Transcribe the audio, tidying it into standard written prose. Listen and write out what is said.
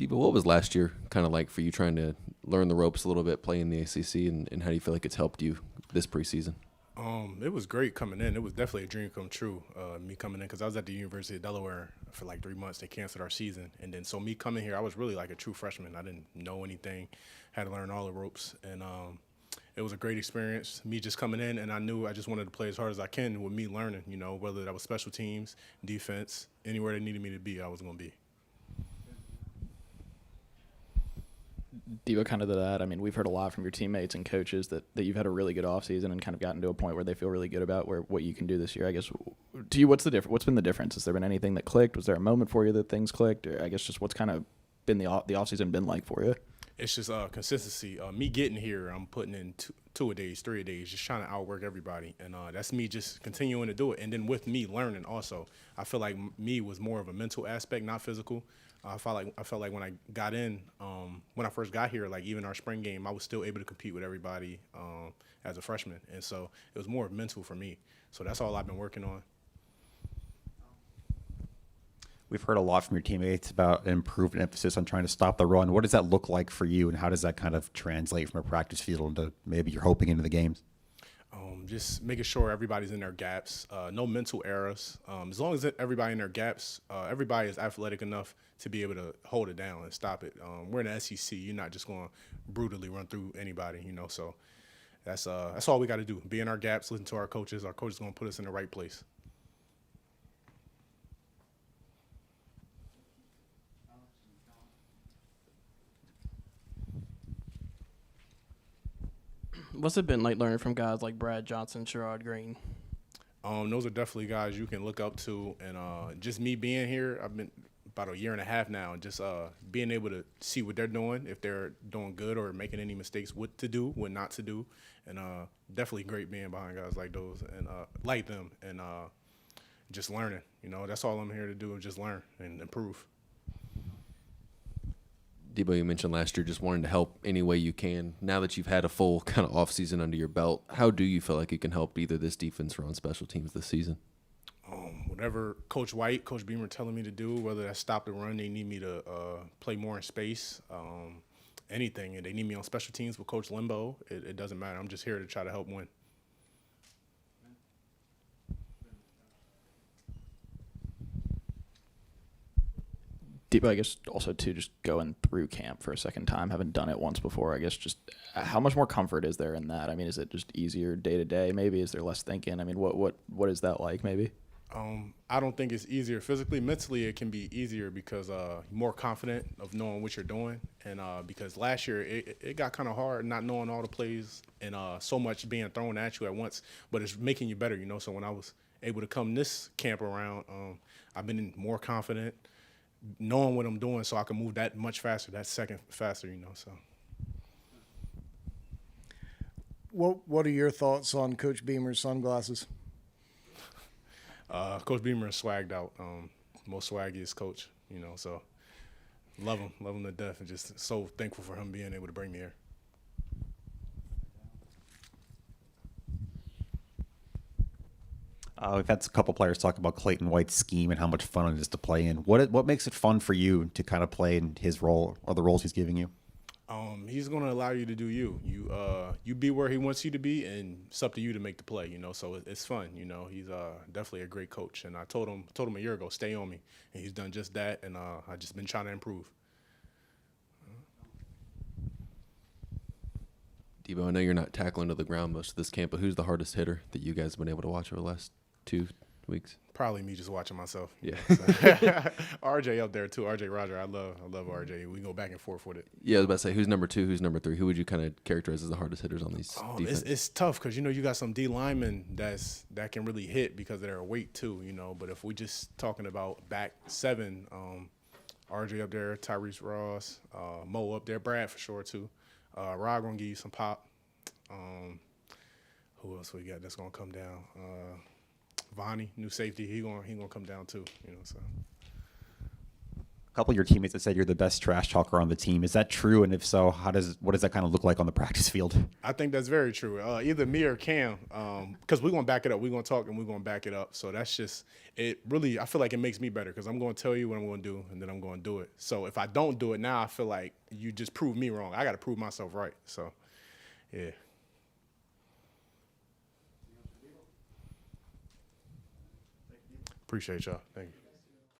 Debo, what was last year kind of like for you trying to learn the ropes a little bit, playing the ACC, and how do you feel like it's helped you this preseason? It was great coming in. It was definitely a dream come true, me coming in, because I was at the University of Delaware for like 3 months. They canceled our season. And then so me coming here, I was really like a true freshman. I didn't know anything, had to learn all the ropes. And it was a great experience, me just coming in, and I knew I just wanted to play as hard as I can with me learning, whether that was special teams, defense, anywhere they needed me to be, I was going to be. Debo, kind of to that, I mean, we've heard a lot from your teammates and coaches that you've had a really good offseason and kind of gotten to a point where they feel really good about what you can do this year. I guess, to you, what's been the difference? Has there been anything that clicked? Was there a moment for you that things clicked? Or I guess just what's kind of been the offseason been like for you? It's just consistency. Me getting here, I'm putting in two a days, 3 a days, just trying to outwork everybody. And that's me just continuing to do it. And then with me learning also, I feel like me was more of a mental aspect, not physical. I felt like when I got in, when I first got here, like even our spring game, I was still able to compete with everybody as a freshman. And so it was more mental for me. So that's all I've been working on. We've heard a lot from your teammates about an improved emphasis on trying to stop the run. What does that look like for you, and how does that kind of translate from a practice field into maybe you're hoping into the games? Just making sure everybody's in their gaps, no mental errors. As long as everybody in their gaps, everybody is athletic enough to be able to hold it down and stop it. We're in the SEC. You're not just going to brutally run through anybody, So that's all we got to do. Be in our gaps, listen to our coaches. Our coach is going to put us in the right place. What's it been like learning from guys like Brad Johnson, Sherrod Green? Those are definitely guys you can look up to. And just me being here, I've been about a year and a half now, and just being able to see what they're doing, if they're doing good or making any mistakes, what to do, what not to do. And definitely great being behind guys like those and like them and just learning. That's all I'm here to do, is just learn and improve. Debo, you mentioned last year just wanting to help any way you can. Now that you've had a full kind of offseason under your belt, how do you feel like you can help either this defense or on special teams this season? Whatever Coach White, Coach Beamer telling me to do, whether that's stop the run, they need me to play more in space, anything. And they need me on special teams with Coach Limbo. It doesn't matter. I'm just here to try to help win. Debo, I guess also too, just going through camp for a second time, haven't done it once before. I guess just how much more comfort is there in that? I mean, is it just easier day to day? Maybe is there less thinking? I mean, what is that like? Maybe. I don't think it's easier physically. Mentally, it can be easier because you're more confident of knowing what you're doing. And because last year it got kind of hard not knowing all the plays and so much being thrown at you at once. But it's making you better, So when I was able to come this camp around, I've been more confident, knowing what I'm doing, so I can move that much faster, that second faster, So. What are your thoughts on Coach Beamer's sunglasses? Coach Beamer is swagged out, most swaggiest coach, So love him to death, and just so thankful for him being able to bring me here. We've had a couple players talk about Clayton White's scheme and how much fun it is to play in. What makes it fun for you to kind of play in his role or the roles he's giving you? He's going to allow you to do you. You be where he wants you to be, and it's up to you to make the play. So it's fun. He's definitely a great coach, and I told him a year ago, stay on me, and he's done just that. And I've just been trying to improve. Debo, I know you're not tackling to the ground most of this camp, but who's the hardest hitter that you guys have been able to watch over the last 2 weeks? Probably me just watching myself. Yeah. RJ up there too. RJ Roger. I love RJ. We go back and forth with it. Yeah, I was about to say, who's number 2, who's number 3? Who would you kind of characterize as the hardest hitters on these defense? It's tough because, you got some D linemen that can really hit because of their weight too, But if we just talking about back 7, RJ up there, Tyrese Ross, Mo up there, Brad for sure too. Rod gonna give you some pop. Who else we got that's gonna come down? Vonnie, new safety, he gonna come down too. So A couple of your teammates have said you're the best trash talker on the team. Is that true? And if so, what does that kind of look like on the practice field? I think that's very true. Either me or Cam, because we're going to back it up. We're going to talk and we're going to back it up. So that's just it. Really, I feel like it makes me better because I'm going to tell you what I'm going to do, and then I'm going to do it. So if I don't do it now, I feel like you just proved me wrong. I got to prove myself right. So, yeah. Appreciate y'all. Thank you.